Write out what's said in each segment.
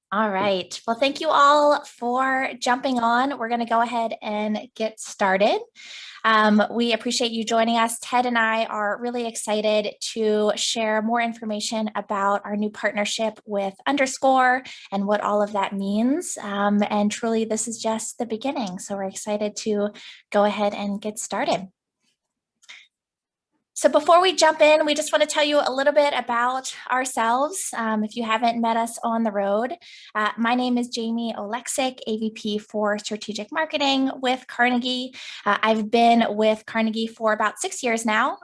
All right. Well, thank you all for jumping on. We're going to go ahead and get started. We appreciate you joining us. Ted and I are really excited to share more information about our new partnership with Underscore and what all of that means. And truly, this is just the beginning. So we're excited to go ahead and get started. So before we jump in, we just want to tell you a little bit about ourselves. If you haven't met us on the road, my name is Jaime Oleksik, AVP for Strategic Marketing with Carnegie. I've been with Carnegie for about 6 years now.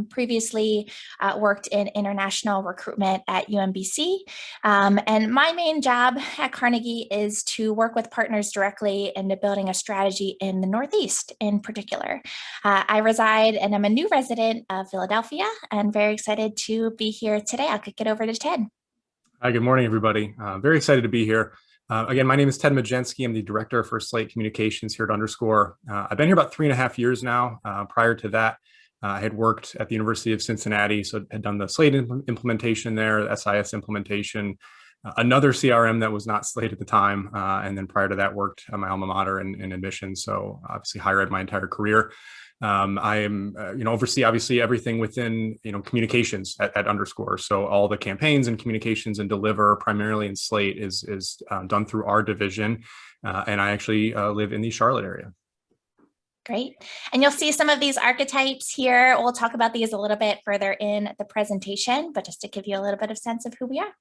Previously worked in international recruitment at UMBC. And my main job at Carnegie is to work with partners directly into building a strategy in the Northeast in particular. I reside and I'm a new resident of Philadelphia and very excited to be here today. I'll kick it over to Ted. Hi, good morning, everybody. Very excited to be here. Again, my name is Ted Magdzinski. I'm the director for Slate Communications here at Underscore. I've been here about 3.5 years now. Prior to that, I had worked at the University of Cincinnati, so had done the Slate implementation there, the SIS implementation, another CRM that was not Slate at the time. And then prior to that, worked at my alma mater in admissions. So obviously higher ed my entire career. I am, oversee obviously everything within, communications at Underscore. So all the campaigns and communications and deliver primarily in Slate is done through our division. And I actually live in the Charlotte area. Great. And you'll see some of these archetypes here. We'll talk about these a little bit further in the presentation, but just to give you a little bit of sense of who we are.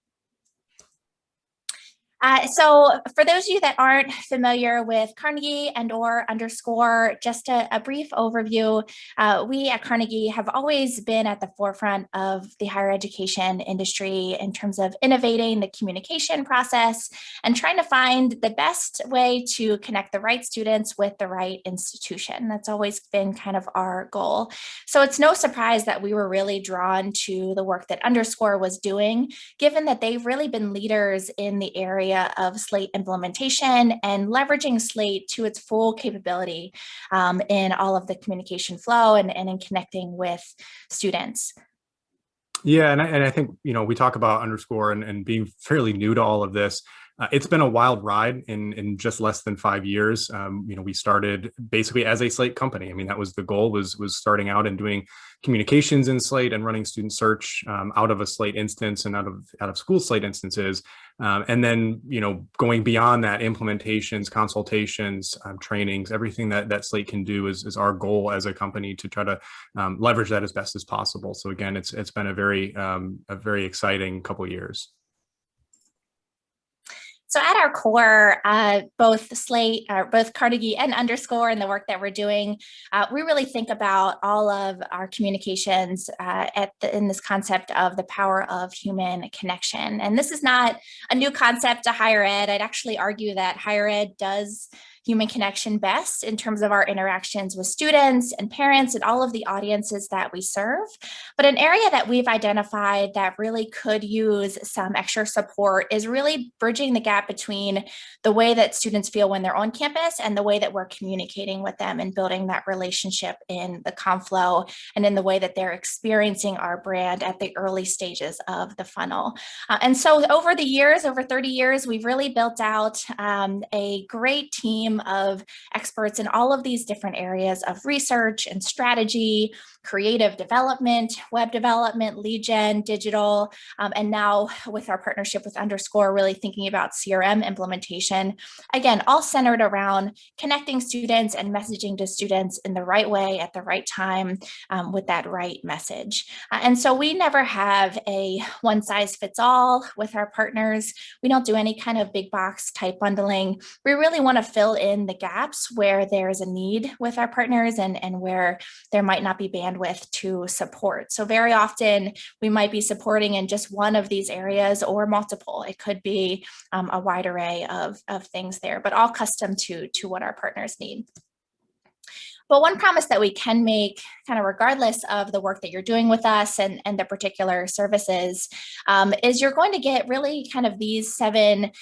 So for those of you that aren't familiar with Carnegie and or Underscore, just a brief overview, we at Carnegie have always been at the forefront of the higher education industry in terms of innovating the communication process and trying to find the best way to connect the right students with the right institution. That's always been kind of our goal. So it's no surprise that we were really drawn to the work that Underscore was doing, given that they've really been leaders in the area of Slate implementation and leveraging Slate to its full capability in all of the communication flow and in connecting with students. Yeah, and I think, we talk about Underscore and being fairly new to all of this. It's been a wild ride in just less than 5 years. We started basically as a Slate company. I mean, that was the goal, was starting out and doing communications in Slate and running student search out of a Slate instance and out of school Slate instances. And then, going beyond that, implementations, consultations, trainings, everything that Slate can do is our goal as a company to try to leverage that as best as possible. So again, it's been a very exciting couple of years. So at our core, both Carnegie and Underscore and the work that we're doing, we really think about all of our communications in this concept of the power of human connection. And this is not a new concept to higher ed. I'd actually argue that higher ed does human connection best in terms of our interactions with students and parents and all of the audiences that we serve. But an area that we've identified that really could use some extra support is really bridging the gap between the way that students feel when they're on campus and the way that we're communicating with them and building that relationship in the Conflow and in the way that they're experiencing our brand at the early stages of the funnel. And so over the years, over 30 years, we've really built out a great team of experts in all of these different areas of research and strategy, creative development, web development, lead gen, digital, and now with our partnership with Underscore, really thinking about CRM implementation. Again, all centered around connecting students and messaging to students in the right way at the right time with that right message. And so we never have a one size fits all with our partners. We don't do any kind of big box type bundling. We really want to fill in the gaps where there's a need with our partners and where there might not be bandwidth to support. So very often we might be supporting in just one of these areas or multiple. It could be a wide array of things there, but all custom to what our partners need. But one promise that we can make kind of regardless of the work that you're doing with us and the particular services is you're going to get really kind of these 7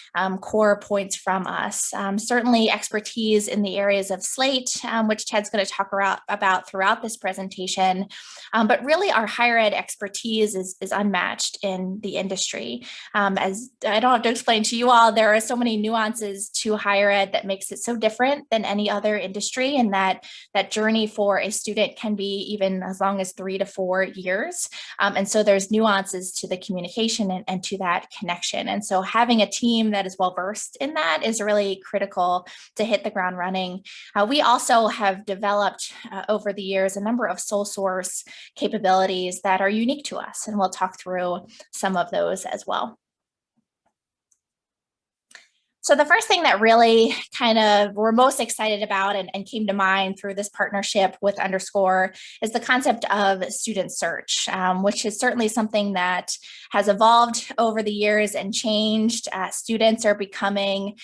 core points from us. Certainly expertise in the areas of Slate, which Ted's going to talk about throughout this presentation. But really our higher ed expertise is unmatched in the industry. As I don't have to explain to you all, there are so many nuances to higher ed that makes it so different than any other industry, and that journey for a student can be even as long as 3 to 4 years. And so there's nuances to the communication and to that connection. And so having a team that is well versed in that is really critical to hit the ground running. We also have developed over the years a number of sole source capabilities that are unique to us, and we'll talk through some of those as well. So the first thing that really kind of we're most excited about and came to mind through this partnership with Underscore is the concept of student search, which is certainly something that has evolved over the years and changed. Students are becoming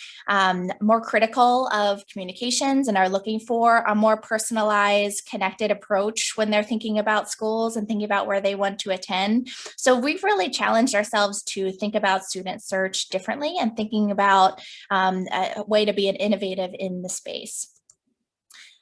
more critical of communications and are looking for a more personalized, connected approach when they're thinking about schools and thinking about where they want to attend. So we've really challenged ourselves to think about student search differently and thinking about a way to be innovative in the space.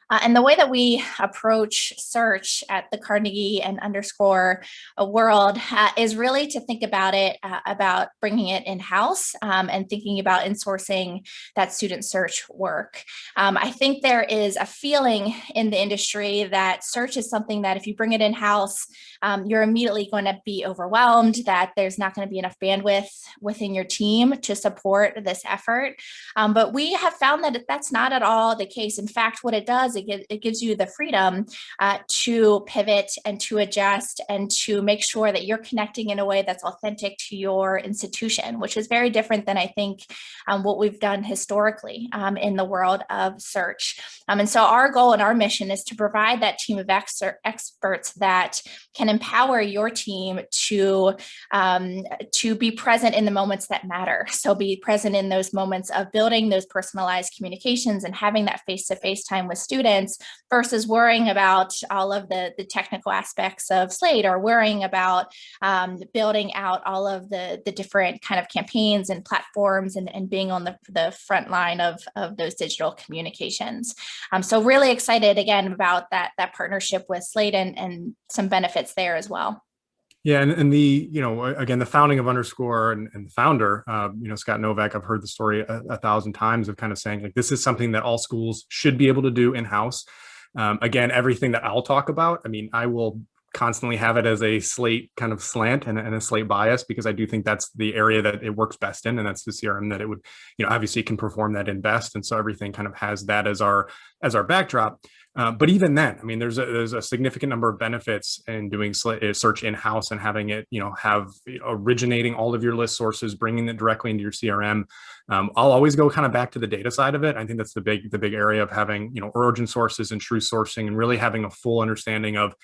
And the way that we approach search at the Carnegie and Underscore world is really to think about it, about bringing it in-house and thinking about insourcing that student search work. I think there is a feeling in the industry that search is something that if you bring it in-house, you're immediately going to be overwhelmed, that there's not going to be enough bandwidth within your team to support this effort. But we have found that that's not at all the case. In fact, what it does, it gives you the freedom to pivot and to adjust and to make sure that you're connecting in a way that's authentic to your institution, which is very different than I think what we've done historically in the world of search. And so our goal and our mission is to provide that team of experts that can empower your team to be present in the moments that matter. So be present in those moments of building those personalized communications and having that face-to-face time with students versus worrying about all of the technical aspects of Slate or worrying about building out all of the different kind of campaigns and platforms and being on the front line of those digital communications. So really excited again about that partnership with Slate and some benefits there as well. Yeah, and the, again, the founding of Underscore and the founder, Scott Novak, I've heard the story a 1,000 times of kind of saying, like, this is something that all schools should be able to do in-house. Again, everything that I'll talk about, I mean, I will constantly have it as a Slate kind of slant and a Slate bias, because I do think that's the area that it works best in, and that's the CRM that it would, obviously can perform that in best. And so everything kind of has that as our backdrop. But even then, I mean, there's a significant number of benefits in doing search in-house and having it, have originating all of your list sources, bringing it directly into your CRM. I'll always go kind of back to the data side of it. I think that's the big area of having, origin sources and true sourcing, and really having a full understanding of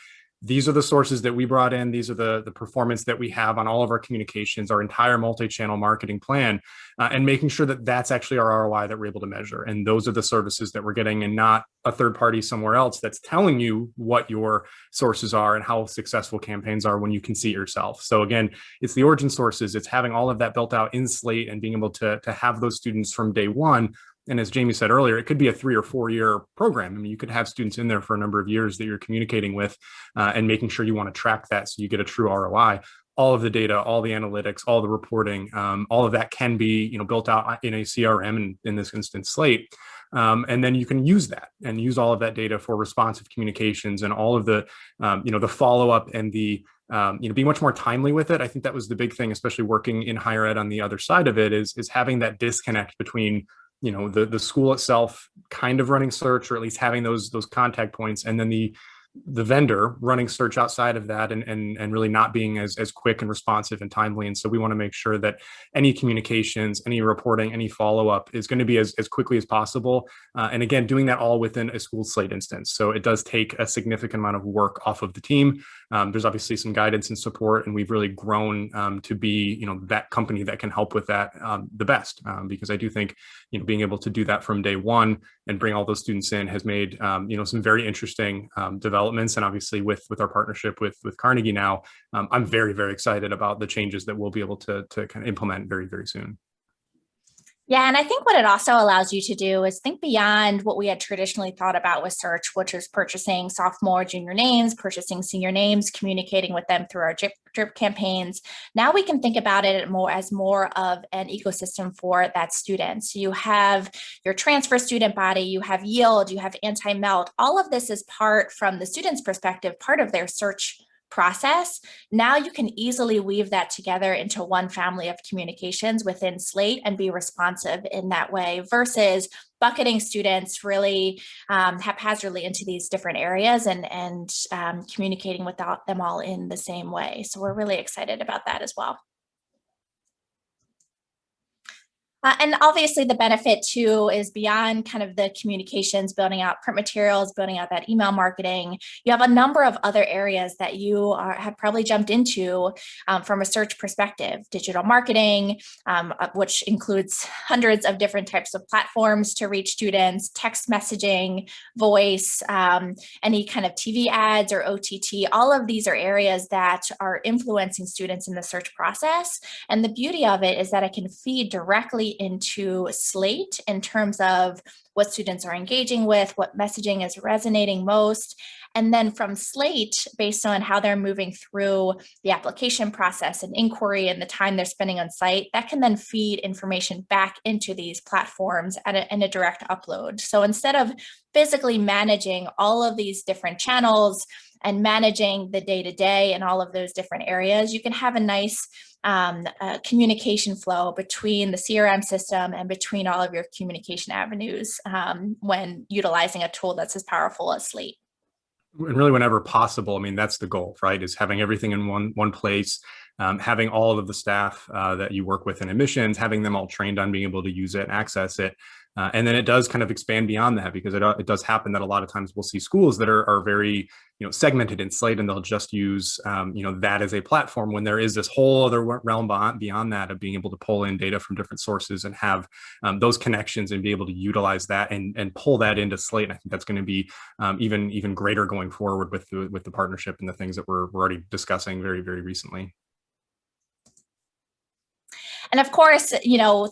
these are the sources that we brought in. These are the performance that we have on all of our communications, our entire multi-channel marketing plan, and making sure that that's actually our ROI that we're able to measure. And those are the services that we're getting, and not a third party somewhere else that's telling you what your sources are and how successful campaigns are when you can see it yourself. So again, it's the origin sources. It's having all of that built out in Slate and being able to have those students from day one. And as Jamie said earlier, it could be a 3 or 4 year program. I mean, you could have students in there for a number of years that you're communicating with and making sure you want to track that so you get a true ROI. All of the data, all the analytics, all the reporting, all of that can be built out in a CRM, and in this instance, Slate. And then you can use that and use all of that data for responsive communications and all of the, the follow-up and the, being much more timely with it. I think that was the big thing, especially working in higher ed on the other side of it, is having that disconnect between the school itself kind of running search, or at least having those contact points, and then the vendor running search outside of that and really not being as quick and responsive and timely. And so we want to make sure that any communications, any reporting, any follow-up is going to be as quickly as possible. And again, doing that all within a school Slate instance. So it does take a significant amount of work off of the team. There's obviously some guidance and support, and we've really grown to be, that company that can help with that the best. Because I do think, being able to do that from day one and bring all those students in has made some very interesting developments. And obviously with our partnership with Carnegie now, I'm very, very excited about the changes that we'll be able to kind of implement very, very soon. Yeah, and I think what it also allows you to do is think beyond what we had traditionally thought about with search, which is purchasing sophomore, junior names, purchasing senior names, communicating with them through our drip campaigns. Now we can think about it as more of an ecosystem for that student. So you have your transfer student body, you have yield, you have anti-melt. All of this is part, from the student's perspective, part of their search process. Now you can easily weave that together into one family of communications within Slate and be responsive in that way, versus bucketing students really haphazardly into these different areas and communicating without them all in the same way. So we're really excited about that as well. And obviously the benefit too is beyond kind of the communications, building out print materials, building out that email marketing. You have a number of other areas that you have probably jumped into from a search perspective. Digital marketing, which includes hundreds of different types of platforms to reach students, text messaging, voice, any kind of TV ads or OTT. All of these are areas that are influencing students in the search process. And the beauty of it is that it can feed directly into Slate in terms of what students are engaging with, what messaging is resonating most. And then from Slate, based on how they're moving through the application process and inquiry and the time they're spending on site, that can then feed information back into these platforms in a direct upload. So instead of physically managing all of these different channels and managing the day-to-day in all of those different areas, you can have a nice communication flow between the CRM system and between all of your communication avenues when utilizing a tool that's as powerful as Slate. And really, whenever possible, I mean, that's the goal, right? Is having everything in one place, having all of the staff that you work with in admissions, having them all trained on being able to use it, access it. And then it does kind of expand beyond that, because it does happen that a lot of times we'll see schools that are very segmented in Slate, and they'll just use that as a platform, when there is this whole other realm beyond that of being able to pull in data from different sources and have those connections and be able to utilize that and pull that into Slate. And I think that's going to be even greater going forward with the partnership and the things that we're already discussing very, very recently. And of course,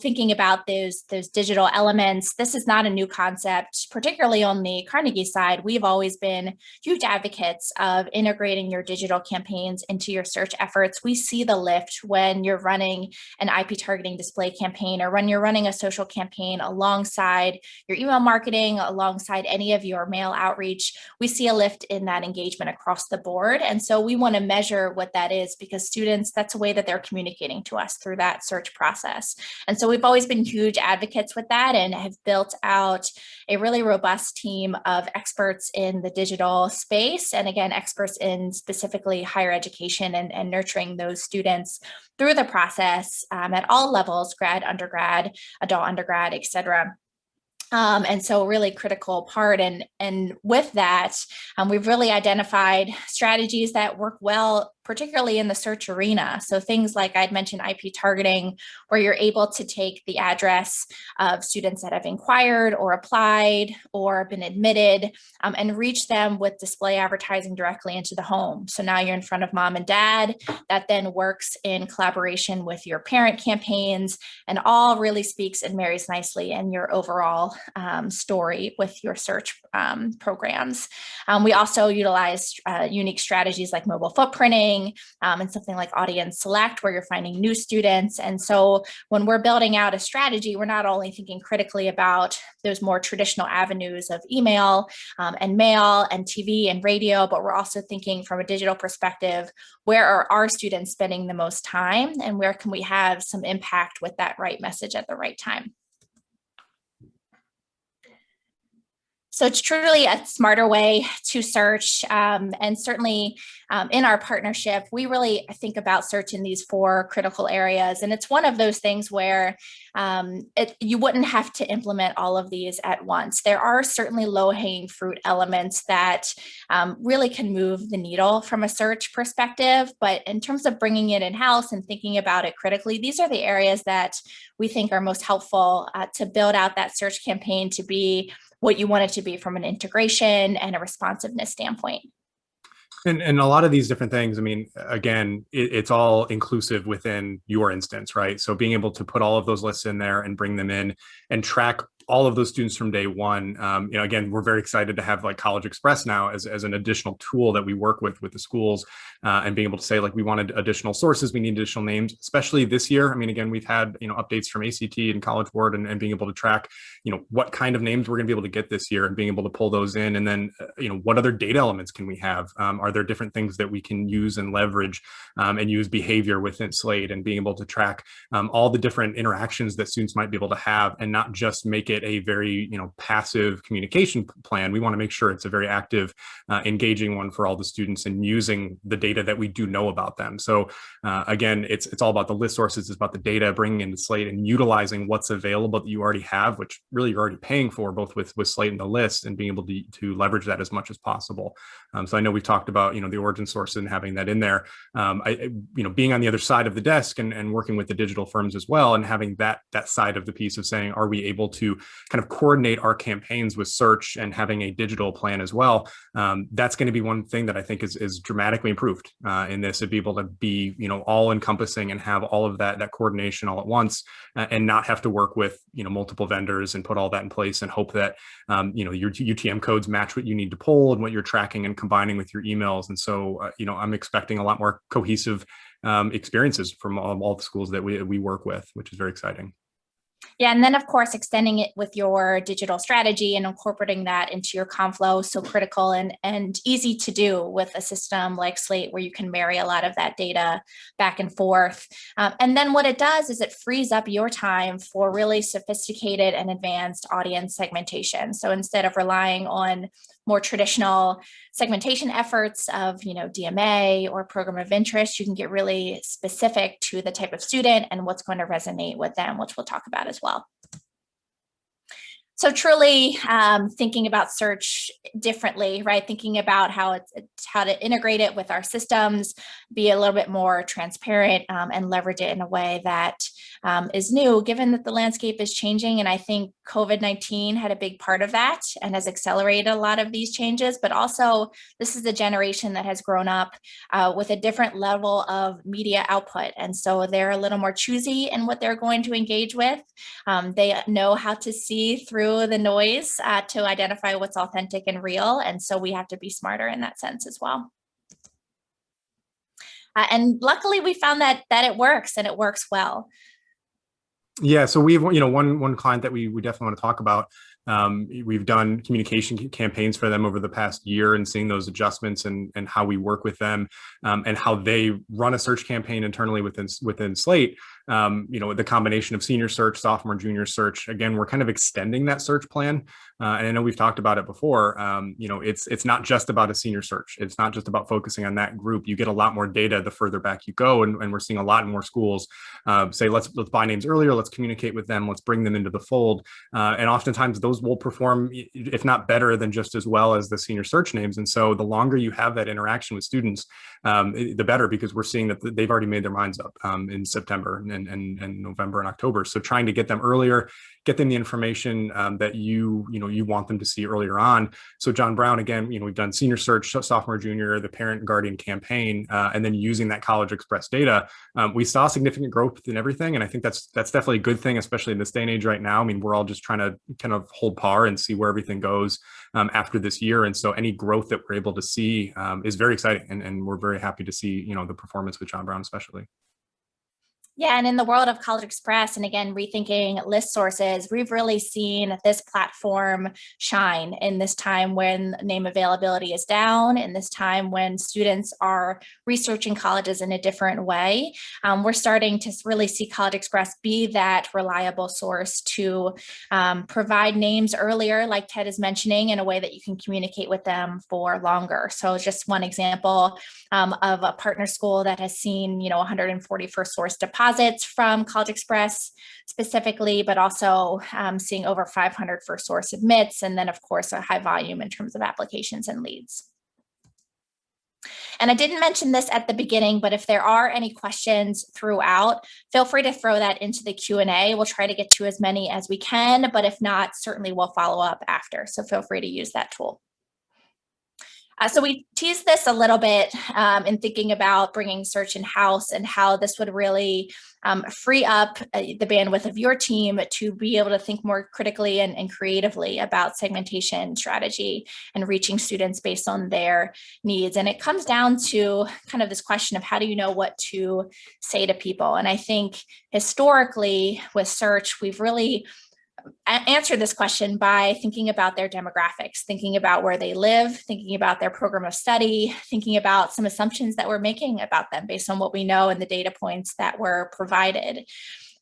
thinking about those digital elements, this is not a new concept, particularly on the Carnegie side. We've always been huge advocates of integrating your digital campaigns into your search efforts. We see the lift when you're running an IP targeting display campaign, or when you're running a social campaign alongside your email marketing, alongside any of your mail outreach. We see a lift in that engagement across the board. And so we want to measure what that is, because students, that's a way that they're communicating to us through that search process. And so we've always been huge advocates with that, and have built out a really robust team of experts in the digital space. And again, experts in specifically higher education and nurturing those students through the process at all levels, grad, undergrad, adult undergrad, et cetera. And so really critical part. And with that, we've really identified strategies that work well, particularly in the search arena. So things like I'd mentioned IP targeting, where you're able to take the address of students that have inquired or applied or been admitted and reach them with display advertising directly into the home. So now you're in front of mom and dad. That then works in collaboration with your parent campaigns, and all really speaks and marries nicely in your overall story with your search programs. We also utilize unique strategies like mobile footprinting, and something like audience select, where you're finding new students. And so when we're building out a strategy, we're not only thinking critically about those more traditional avenues of email and mail and TV and radio, but we're also thinking from a digital perspective, where are our students spending the most time, and where can we have some impact with that right message at the right time? So it's truly a smarter way to search, and certainly in our partnership, we really think about search in these 4 critical areas. And it's one of those things where you wouldn't have to implement all of these at once. There are certainly low-hanging fruit elements that really can move the needle from a search perspective. But in terms of bringing it in-house and thinking about it critically, these are the areas that we think are most helpful to build out that search campaign to be what you want it to be from an integration and a responsiveness standpoint. And a lot of these different things, I mean, again, it's all inclusive within your instance, right? So being able to put all of those lists in there and bring them in and track all of those students from day one. Again, we're very excited to have like College Express now as an additional tool that we work with the schools, and being able to say like we wanted additional sources, we need additional names, especially this year. I mean, again, we've had updates from ACT and College Board, and being able to track what kind of names we're going to be able to get this year, and being able to pull those in, and then what other data elements can we have? Are there different things that we can use and leverage, and use behavior within Slate, and being able to track all the different interactions that students might be able to have, and not just make it a very passive communication plan. We want to make sure it's a very active, engaging one for all the students, and using the data that we do know about them. So again, it's all about the list sources, it's about the data, bringing into Slate and utilizing what's available that you already have, which really you're already paying for, both with Slate and the list, and being able to leverage that as much as possible. So I know we've talked about the origin source and having that in there. Being on the other side of the desk and working with the digital firms as well, and having that side of the piece of saying, are we able to kind of coordinate our campaigns with search and having a digital plan as well? That's going to be one thing that I think is dramatically improved in this, to be able to be all encompassing and have all of that coordination all at once, and not have to work with multiple vendors and put all that in place and hope that your UTM codes match what you need to pull and what you're tracking and combining with your emails. And so I'm expecting a lot more cohesive experiences from all the schools that we work with, which is very exciting. Yeah, and then of course, extending it with your digital strategy and incorporating that into your Conflow, so critical and easy to do with a system like Slate, where you can marry a lot of that data back and forth. And then what it does is it frees up your time for really sophisticated and advanced audience segmentation. So instead of relying on more traditional segmentation efforts of DMA or program of interest, you can get really specific to the type of student and what's going to resonate with them, which we'll talk about as well. So truly thinking about search differently, right? Thinking about how to integrate it with our systems, be a little bit more transparent, and leverage it in a way that is new, given that the landscape is changing. And I think COVID-19 had a big part of that and has accelerated a lot of these changes. But also, this is a generation that has grown up with a different level of media output. And so they're a little more choosy in what they're going to engage with. They know how to see through the noise to identify what's authentic and real. And so we have to be smarter in that sense as well. And luckily we found that it works, and it works well. Yeah, so we've one client that we definitely want to talk about. We've done communication campaigns for them over the past year, and seeing those adjustments and how we work with them, and how they run a search campaign internally within Slate. The combination of senior search, sophomore, junior search. Again, we're kind of extending that search plan. And I know we've talked about it before. It's not just about a senior search. It's not just about focusing on that group. You get a lot more data the further back you go, and we're seeing a lot more schools say, let's buy names earlier, let's communicate with them, let's bring them into the fold. And oftentimes those will perform, if not better, than just as well as the senior search names. And so the longer you have that interaction with students, the better, because we're seeing that they've already made their minds up in September and November and October. So trying to get them earlier, get them the information that you want them to see earlier on. So John Brown, again, we've done senior search, sophomore, junior, the parent and guardian campaign, and then using that College Express data, we saw significant growth in everything. And I think that's definitely a good thing, especially in this day and age right now. I mean, we're all just trying to kind of hold par and see where everything goes after this year. And so any growth that we're able to see is very exciting. And we're very happy to see, the performance with John Brown, especially. Yeah, and in the world of College Express, and again, rethinking list sources, we've really seen this platform shine in this time when name availability is down, in this time when students are researching colleges in a different way. We're starting to really see College Express be that reliable source to provide names earlier, like Ted is mentioning, in a way that you can communicate with them for longer. So just one example of a partner school that has seen, 140 first source deposits from College Express specifically, but also seeing over 500 first source admits, and then of course a high volume in terms of applications and leads. And I didn't mention this at the beginning, but if there are any questions throughout, feel free to throw that into the Q&A. We'll try to get to as many as we can, but if not, certainly we'll follow up after. So feel free to use that tool. So we teased this a little bit in thinking about bringing search in-house and how this would really free up the bandwidth of your team to be able to think more critically and creatively about segmentation strategy and reaching students based on their needs. And it comes down to kind of this question of how do you know what to say to people? And I think historically with search, we've really answer this question by thinking about their demographics, thinking about where they live, thinking about their program of study, thinking about some assumptions that we're making about them based on what we know and the data points that were provided.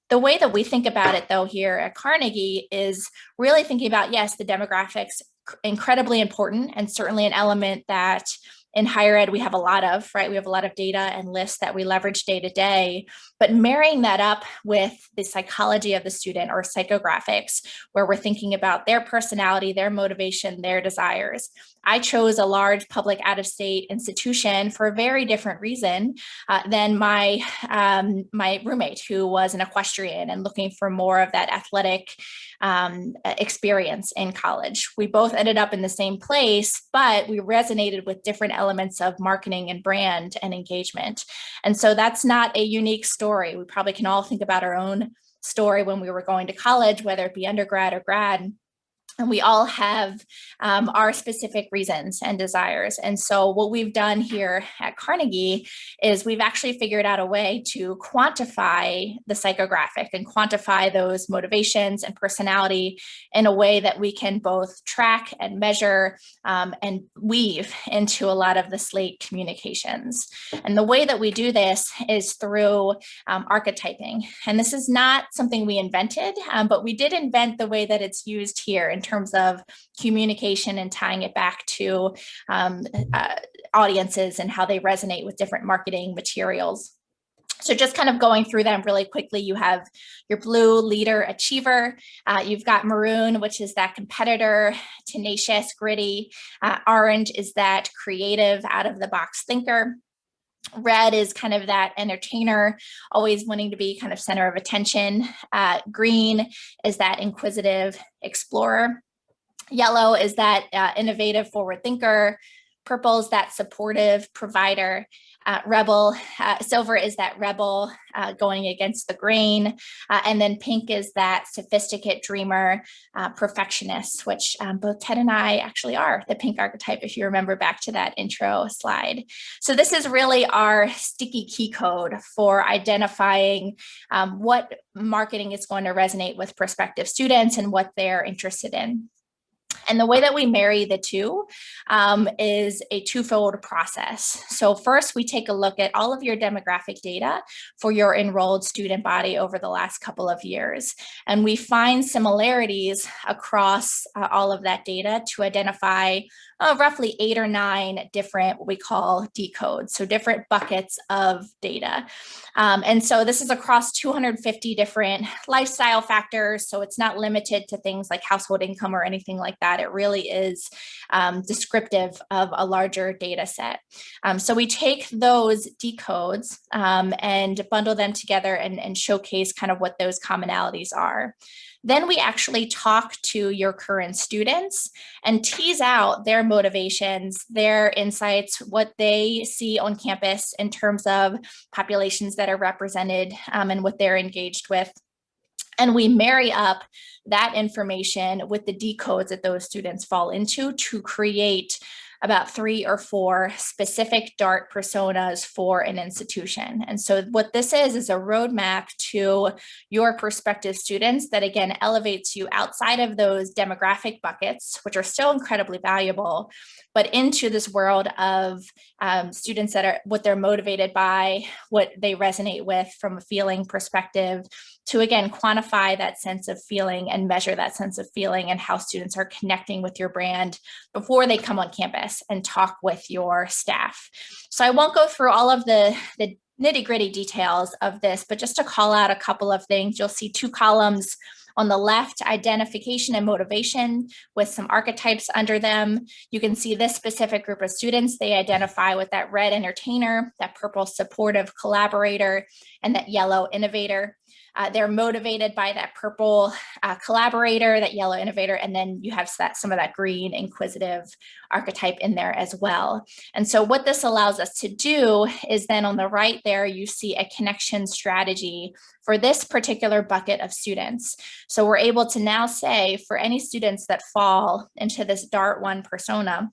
The way that we think about it, though, here at Carnegie is really thinking about, yes, the demographics, incredibly important and certainly an element that in higher ed, we have a lot of, right? We have a lot of data and lists that we leverage day to day, but marrying that up with the psychology of the student or psychographics, where we're thinking about their personality, their motivation, their desires. I chose a large public out-of-state institution for a very different reason than my roommate, who was an equestrian and looking for more of that athletic experience in college. We both ended up in the same place, but we resonated with different elements of marketing and brand and engagement. And so that's not a unique story. We probably can all think about our own story when we were going to college, whether it be undergrad or grad. And we all have our specific reasons and desires. And so what we've done here at Carnegie is we've actually figured out a way to quantify the psychographic and quantify those motivations and personality in a way that we can both track and measure and weave into a lot of the Slate communications. And the way that we do this is through archetyping. And this is not something we invented, but we did invent the way that it's used here in terms of communication and tying it back to audiences and how they resonate with different marketing materials. So just kind of going through them really quickly, you have your blue, leader, achiever. You've got maroon, which is that competitor, tenacious, gritty. Orange is that creative, out of the box thinker. Red is kind of that entertainer, always wanting to be kind of center of attention. Green is that inquisitive explorer. Yellow is that innovative forward thinker. Purple is that supportive provider. Rebel, silver is that rebel going against the grain. And then pink is that sophisticate dreamer, perfectionist, which both Ted and I actually are the pink archetype, if you remember back to that intro slide. So this is really our sticky key code for identifying what marketing is going to resonate with prospective students and what they're interested in. And the way that we marry the two is a twofold process. So first, we take a look at all of your demographic data for your enrolled student body over the last couple of years. And we find similarities across all of that data to identify roughly 8 or 9 different what we call decodes, so different buckets of data. And so this is across 250 different lifestyle factors. So it's not limited to things like household income or anything like that. It really is descriptive of a larger data set. So we take those decodes and bundle them together and showcase kind of what those commonalities are. Then we actually talk to your current students and tease out their motivations, their insights, what they see on campus in terms of populations that are represented and what they're engaged with. And we marry up that information with the decodes that those students fall into to create about 3 or 4 specific DART personas for an institution. And so what this is a roadmap to your prospective students that, again, elevates you outside of those demographic buckets, which are still incredibly valuable, but into this world of students that are what they're motivated by, what they resonate with from a feeling perspective, to, again, quantify that sense of feeling and measure that sense of feeling and how students are connecting with your brand before they come on campus and talk with your staff. So I won't go through all of the nitty-gritty details of this, but just to call out a couple of things, you'll see 2 columns On the left, identification and motivation with some archetypes under them. You can see this specific group of students, they identify with that red entertainer, that purple supportive collaborator, and that yellow innovator. They're motivated by that purple collaborator, that yellow innovator, and then you have some of that green inquisitive archetype in there as well. And so what this allows us to do is then on the right there, you see a connection strategy for this particular bucket of students. So we're able to now say for any students that fall into this Dart 1 persona,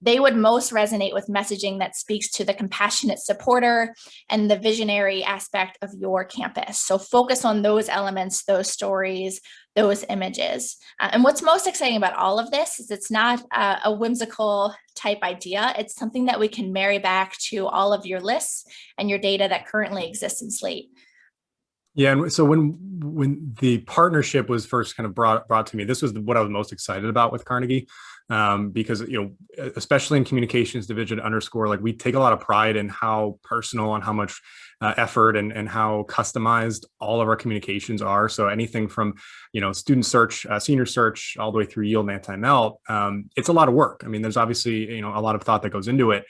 they would most resonate with messaging that speaks to the compassionate supporter and the visionary aspect of your campus. So focus on those elements, those stories, those images. And what's most exciting about all of this is it's not a whimsical type idea. It's something that we can marry back to all of your lists and your data that currently exists in Slate. Yeah, and so when the partnership was first kind of brought to me, this was what I was most excited about with Carnegie, because especially in communications division underscore, like we take a lot of pride in how personal and how much effort and how customized all of our communications are. So anything from student search, senior search, all the way through yield and anti-melt, it's a lot of work. I mean, there's obviously a lot of thought that goes into it.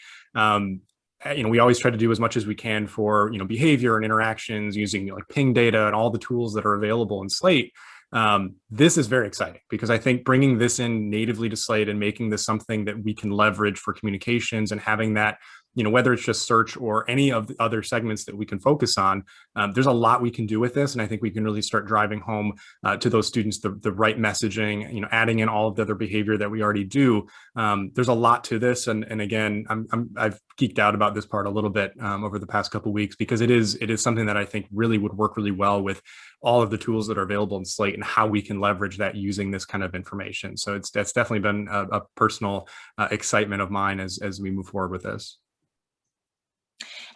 We always try to do as much as we can for behavior and interactions using like ping data and all the tools that are available in Slate. This is very exciting because I think bringing this in natively to Slate and making this something that we can leverage for communications and having that, whether it's just search or any of the other segments that we can focus on, there's a lot we can do with this. And I think we can really start driving home to those students the right messaging, adding in all of the other behavior that we already do. There's a lot to this. And again, I've geeked out about this part a little bit over the past couple of weeks because it is something that I think really would work really well with all of the tools that are available in Slate and how we can leverage that using this kind of information. So that's definitely been a personal excitement of mine as we move forward with this.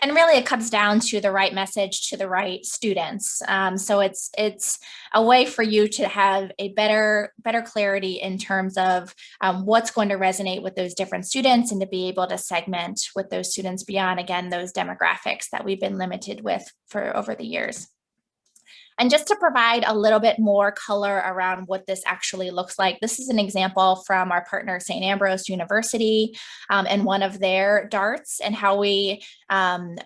And really, it comes down to the right message to the right students. So it's a way for you to have a better clarity in terms of what's going to resonate with those different students and to be able to segment with those students beyond, again, those demographics that we've been limited with for over the years. And just to provide a little bit more color around what this actually looks like, this is an example from our partner, St. Ambrose University, and one of their darts and how we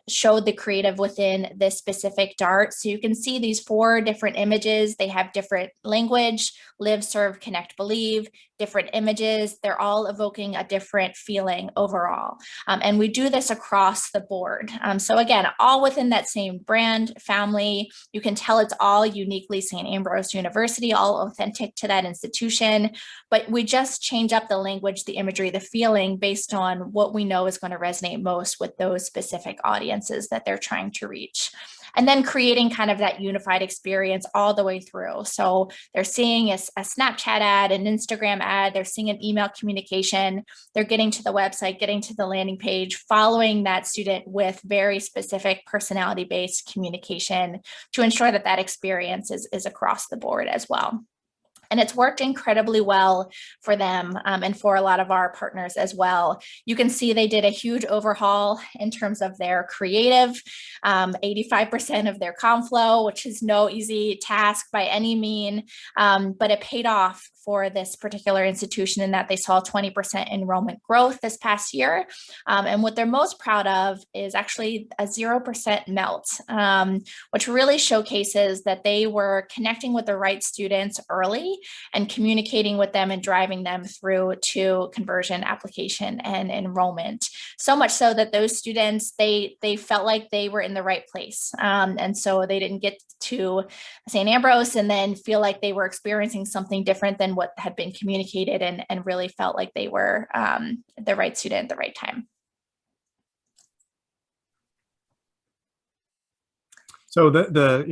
showed the creative within this specific dart. So you can see these 4 different images. They have different language, live, serve, connect, believe, different images. They're all evoking a different feeling overall. And we do this across the board. So again, all within that same brand family. You can tell it's all uniquely St. Ambrose University, all authentic to that institution, but we just change up the language, the imagery, the feeling based on what we know is going to resonate most with those specific audiences that they're trying to reach. And then creating kind of that unified experience all the way through. So they're seeing a Snapchat ad, an Instagram ad, they're seeing an email communication, they're getting to the website, getting to the landing page, following that student with very specific personality-based communication to ensure that that experience is across the board as well. And it's worked incredibly well for them and for a lot of our partners as well. You can see they did a huge overhaul in terms of their creative, 85% of their comm flow, which is no easy task by any mean, but it paid off for this particular institution in that they saw 20% enrollment growth this past year. And what they're most proud of is actually a 0% melt, which really showcases that they were connecting with the right students early and communicating with them and driving them through to conversion, application, and enrollment. So much so that those students, they felt like they were in the right place. And so they didn't get to St. Ambrose and then feel like they were experiencing something different than what had been communicated and really felt like they were the right student at the right time. So the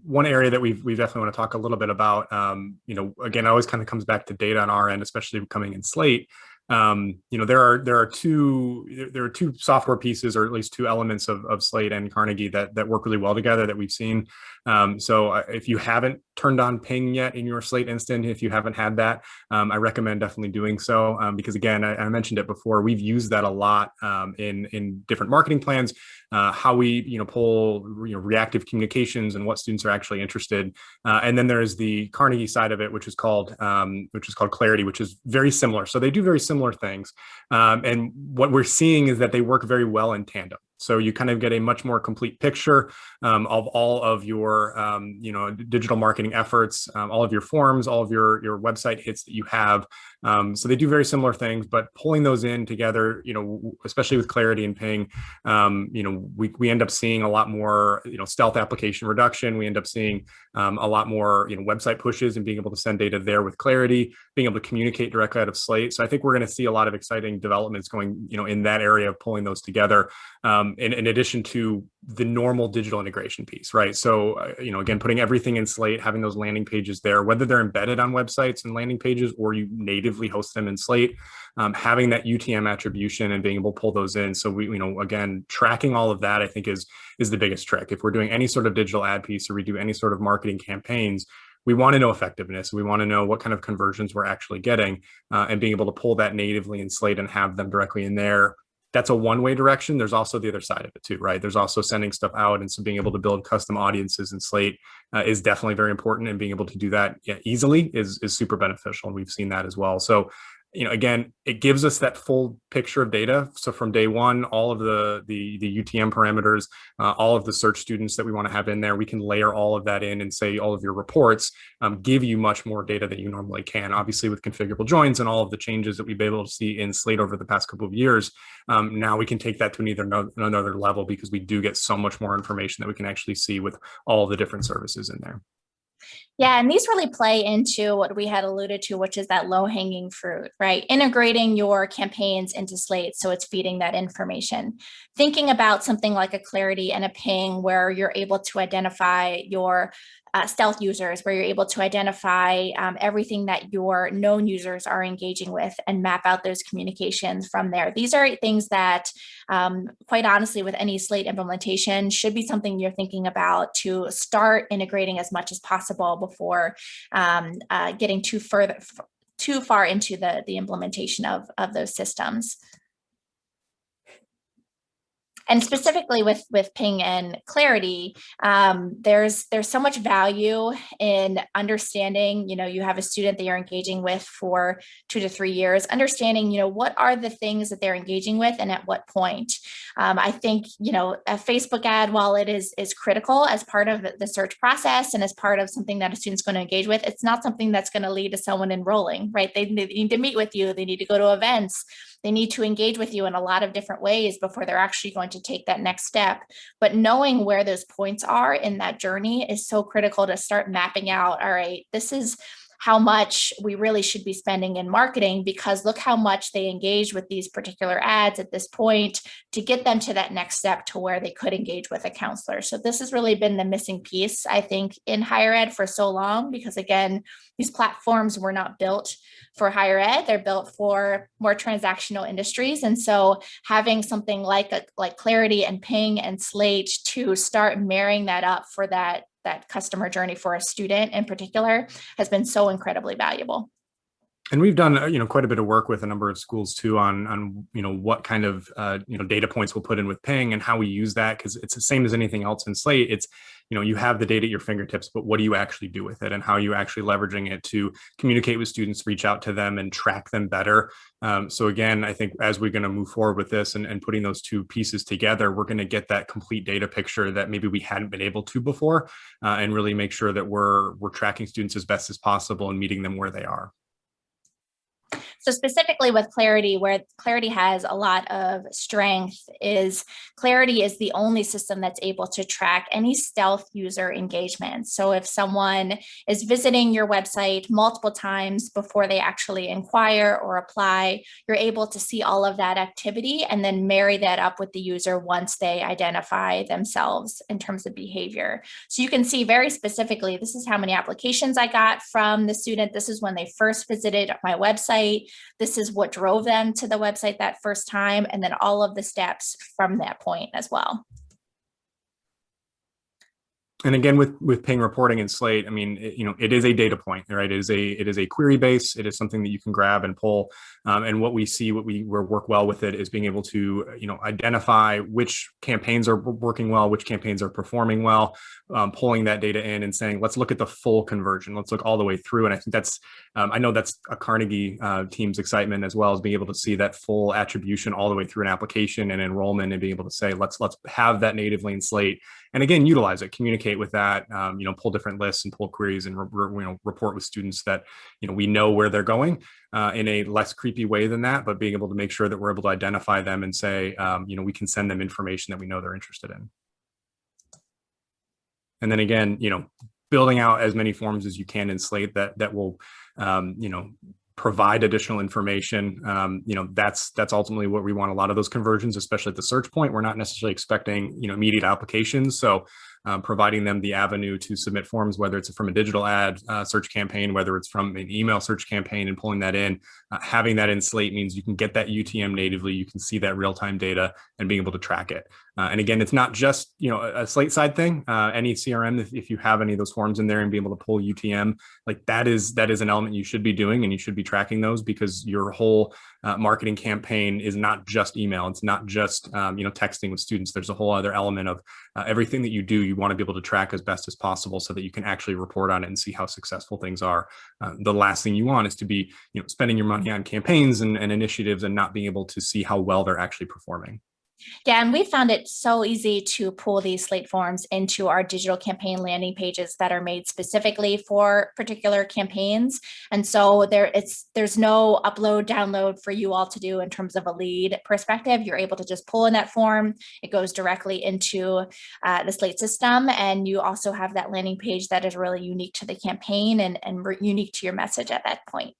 one area that we definitely want to talk a little bit about, again, it always kind of comes back to data on our end, especially coming in Slate. There are two software pieces, or at least 2 elements of Slate and Carnegie that work really well together that we've seen. So if you haven't turned on ping yet in your Slate instant, if you haven't had that, I recommend definitely doing so, because again, I mentioned it before, we've used that a lot in different marketing plans, how we pull reactive communications and what students are actually interested. And then there's the Carnegie side of it, which is called Clarity, which is very similar. So they do very similar things. And what we're seeing is that they work very well in tandem. So you kind of get a much more complete picture of all of your, digital marketing efforts, all of your forms, all of your website hits that you have. So they do very similar things, but pulling those in together, especially with Clarity and Ping, we end up seeing a lot more, stealth application reduction. We end up seeing a lot more, website pushes and being able to send data there with Clarity, being able to communicate directly out of Slate. So I think we're going to see a lot of exciting developments going, in that area of pulling those together. In addition to the normal digital integration piece, right? So, again, putting everything in Slate, having those landing pages there, whether they're embedded on websites and landing pages or you natively host them in Slate, having that UTM attribution and being able to pull those in. So we, again, tracking all of that, I think is the biggest trick. If we're doing any sort of digital ad piece or we do any sort of marketing campaigns, we want to know effectiveness. We want to know what kind of conversions we're actually getting, and being able to pull that natively in Slate and have them directly in there. That's a one-way direction. There's also the other side of it too, right? There's also sending stuff out. And so being able to build custom audiences in Slate is definitely very important. And being able to do that easily is super beneficial. And we've seen that as well. So, again, it gives us that full picture of data. So from day one, all of the UTM parameters, all of the search students that we want to have in there, we can layer all of that in and say all of your reports give you much more data than you normally can. Obviously, with configurable joins and all of the changes that we've been able to see in Slate over the past couple of years, now we can take that to another level because we do get so much more information that we can actually see with all the different services in there. Yeah, and these really play into what we had alluded to, which is that low-hanging fruit, right? Integrating your campaigns into Slate so it's feeding that information. Thinking about something like a Clarity and a Ping where you're able to identify your stealth users, where you're able to identify everything that your known users are engaging with and map out those communications from there. These are things that, quite honestly, with any Slate implementation should be something you're thinking about to start integrating as much as possible before getting too far into the implementation of those systems. And specifically with Ping and Clarity, there's so much value in understanding, you have a student that you're engaging with for 2 to 3 years, understanding, what are the things that they're engaging with and at what point. I think, a Facebook ad, while it is critical as part of the search process and as part of something that a student's going to engage with, it's not something that's going to lead to someone enrolling, right? They need to meet with you. They need to go to events. They need to engage with you in a lot of different ways before they're actually going to take that next step. But knowing where those points are in that journey is so critical to start mapping out, all right, this is how much we really should be spending in marketing, because look how much they engage with these particular ads at this point to get them to that next step to where they could engage with a counselor. So this has really been the missing piece, I think, in higher ed for so long, because again, these platforms were not built for higher ed. They're built for more transactional industries. And so having something like Clarity and Ping and Slate to start marrying that up for that customer journey for a student in particular has been so incredibly valuable. And we've done, quite a bit of work with a number of schools too on what kind of, data points we'll put in with Ping and how we use that, because it's the same as anything else in Slate. It's, you have the data at your fingertips, but what do you actually do with it, and how are you actually leveraging it to communicate with students, reach out to them and track them better. So again, I think as we're going to move forward with this and putting those two pieces together, we're going to get that complete data picture that maybe we hadn't been able to before, and really make sure that we're tracking students as best as possible and meeting them where they are. So specifically with Clarity, where Clarity has a lot of strength is Clarity is the only system that's able to track any stealth user engagement. So if someone is visiting your website multiple times before they actually inquire or apply, you're able to see all of that activity and then marry that up with the user once they identify themselves in terms of behavior. So you can see very specifically, this is how many applications I got from the student. This is when they first visited my website. This is what drove them to the website that first time, and then all of the steps from that point as well. And again, with ping reporting and Slate, I mean, it is a data point, right? It is a query base. It is something that you can grab and pull. And what we see, we work well with it is being able to, identify which campaigns are working well, which campaigns are performing well, pulling that data in and saying, let's look at the full conversion. Let's look all the way through. And I think that's, I know that's a Carnegie team's excitement as well, as being able to see that full attribution all the way through an application and enrollment, and being able to say, let's have that natively in Slate. And again, utilize it, communicate with that, pull different lists and pull queries and report with students that, we know where they're going in a less creepy way than that, but being able to make sure that we're able to identify them and say, we can send them information that we know they're interested in. And then again, building out as many forms as you can in Slate that will, provide additional information. That's ultimately what we want. A lot of those conversions, especially at the search point, we're not necessarily expecting, immediate applications. So providing them the avenue to submit forms, whether it's from a digital ad search campaign, whether it's from an email search campaign, and pulling that in, having that in Slate means you can get that UTM natively. You can see that real-time data and being able to track it. And again, it's not just, a Slate side thing. Any CRM, if you have any of those forms in there and be able to pull UTM, like that is an element you should be doing, and you should be tracking those, because your whole marketing campaign is not just email. It's not just, texting with students. There's a whole other element of everything that you do. You want to be able to track as best as possible so that you can actually report on it and see how successful things are. The last thing you want is to be, spending your money on campaigns and initiatives and not being able to see how well they're actually performing. Yeah, and we found it so easy to pull these Slate forms into our digital campaign landing pages that are made specifically for particular campaigns. And so there's no upload, download for you all to do in terms of a lead perspective. You're able to just pull in that form. It goes directly into the Slate system. And you also have that landing page that is really unique to the campaign and unique to your message at that point.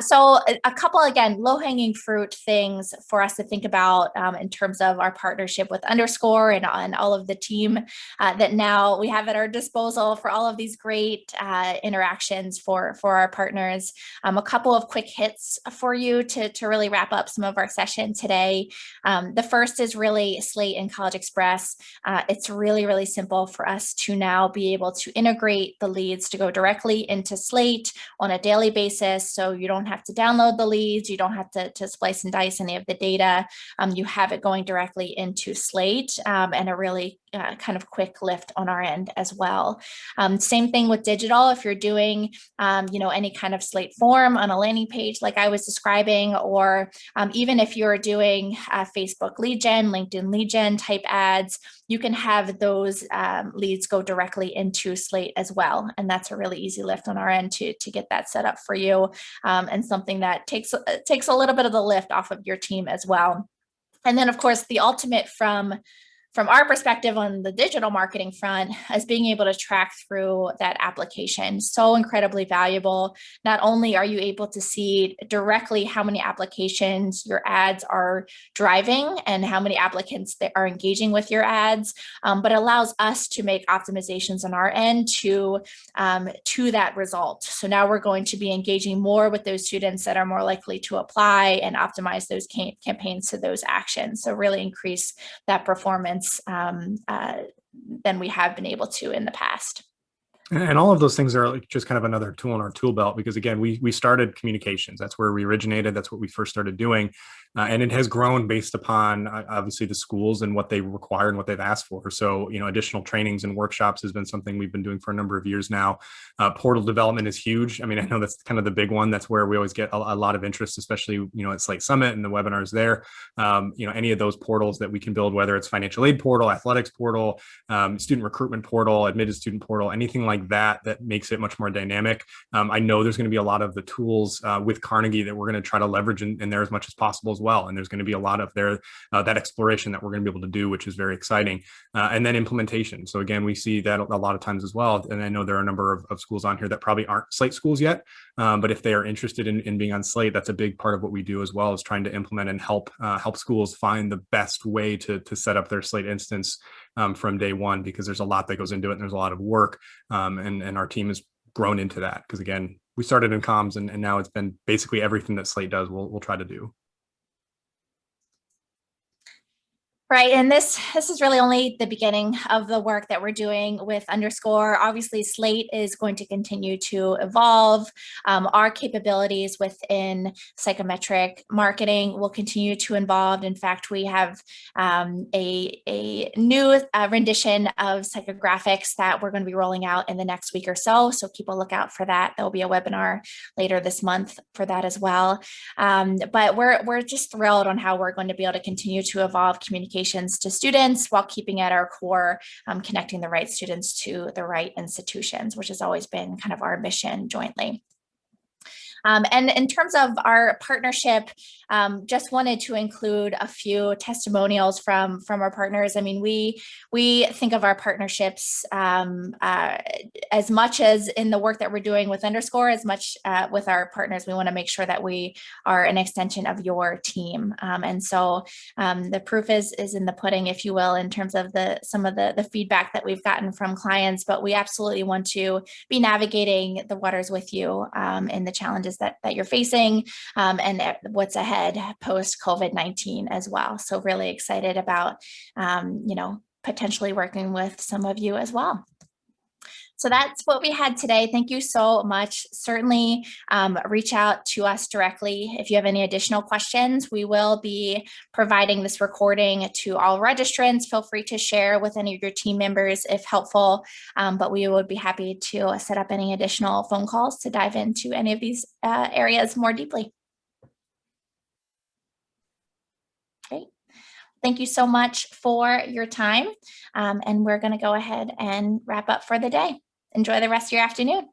So a couple, again, low-hanging fruit things for us to think about in terms of our partnership with Underscore and all of the team that now we have at our disposal for all of these great interactions for our partners. A couple of quick hits for you to really wrap up some of our session today. The first is really Slate and College Express. It's really, really simple for us to now be able to integrate the leads to go directly into Slate on a daily basis. So you don't have to download the leads. You don't have to splice and dice any of the data. You have it going directly into Slate and a really kind of quick lift on our end as well. Same thing with digital. If you're doing, any kind of Slate form on a landing page like I was describing, or even if you're doing Facebook lead gen, LinkedIn lead gen type ads, you can have those leads go directly into Slate as well. And that's a really easy lift on our end to get that set up for you, and something that takes a little bit of the lift off of your team as well. And then, of course, the ultimate from our perspective on the digital marketing front is being able to track through that application. So incredibly valuable. Not only are you able to see directly how many applications your ads are driving and how many applicants that are engaging with your ads, but allows us to make optimizations on our end to that result. So now we're going to be engaging more with those students that are more likely to apply and optimize those campaigns to those actions. So really increase that performance than we have been able to in the past. And all of those things are like just kind of another tool in our tool belt, because again, we started communications. That's where we originated. That's what we first started doing. And it has grown based upon obviously the schools and what they require and what they've asked for. So, additional trainings and workshops has been something we've been doing for a number of years now. Portal development is huge. I mean, I know that's kind of the big one. That's where we always get a lot of interest, especially, at Slate Summit and the webinars there. Any of those portals that we can build, whether it's financial aid portal, athletics portal, student recruitment portal, admitted student portal, anything like that makes it much more dynamic. I know there's going to be a lot of the tools with Carnegie that we're going to try to leverage in there as much as possible as well. And there's going to be a lot of that exploration that we're going to be able to do, which is very exciting. And then implementation. So again, we see that a lot of times as well. And I know there are a number of schools on here that probably aren't Slate schools yet, but if they are interested in being on Slate, that's a big part of what we do as well, is trying to implement and help schools find the best way to set up their Slate instance from day one, because there's a lot that goes into it and there's a lot of work. And our team has grown into that, because again, we started in comms and now it's been basically everything that Slate does we'll try to do. Right. And this is really only the beginning of the work that we're doing with Underscore. Obviously, Slate is going to continue to evolve. Our capabilities within psychometric marketing will continue to evolve. In fact, we have a new rendition of psychographics that we're going to be rolling out in the next week or so. So keep a lookout for that. There will be a webinar later this month for that as well. But we're just thrilled on how we're going to be able to continue to evolve communications to students while keeping at our core, connecting the right students to the right institutions, which has always been kind of our mission jointly. And in terms of our partnership, just wanted to include a few testimonials from our partners. I mean, we think of our partnerships as much as in the work that we're doing with Underscore, as much with our partners. We want to make sure that we are an extension of your team. And so the proof is in the pudding, if you will, in terms of some of the feedback that we've gotten from clients. But we absolutely want to be navigating the waters with you in the challenges that you're facing and what's ahead post COVID-19 as well. So really excited about, potentially working with some of you as well. So that's what we had today. Thank you so much. Certainly reach out to us directly if you have any additional questions. We will be providing this recording to all registrants. Feel free to share with any of your team members if helpful, but we would be happy to set up any additional phone calls to dive into any of these areas more deeply. Great. Thank you so much for your time. And we're going to go ahead and wrap up for the day. Enjoy the rest of your afternoon.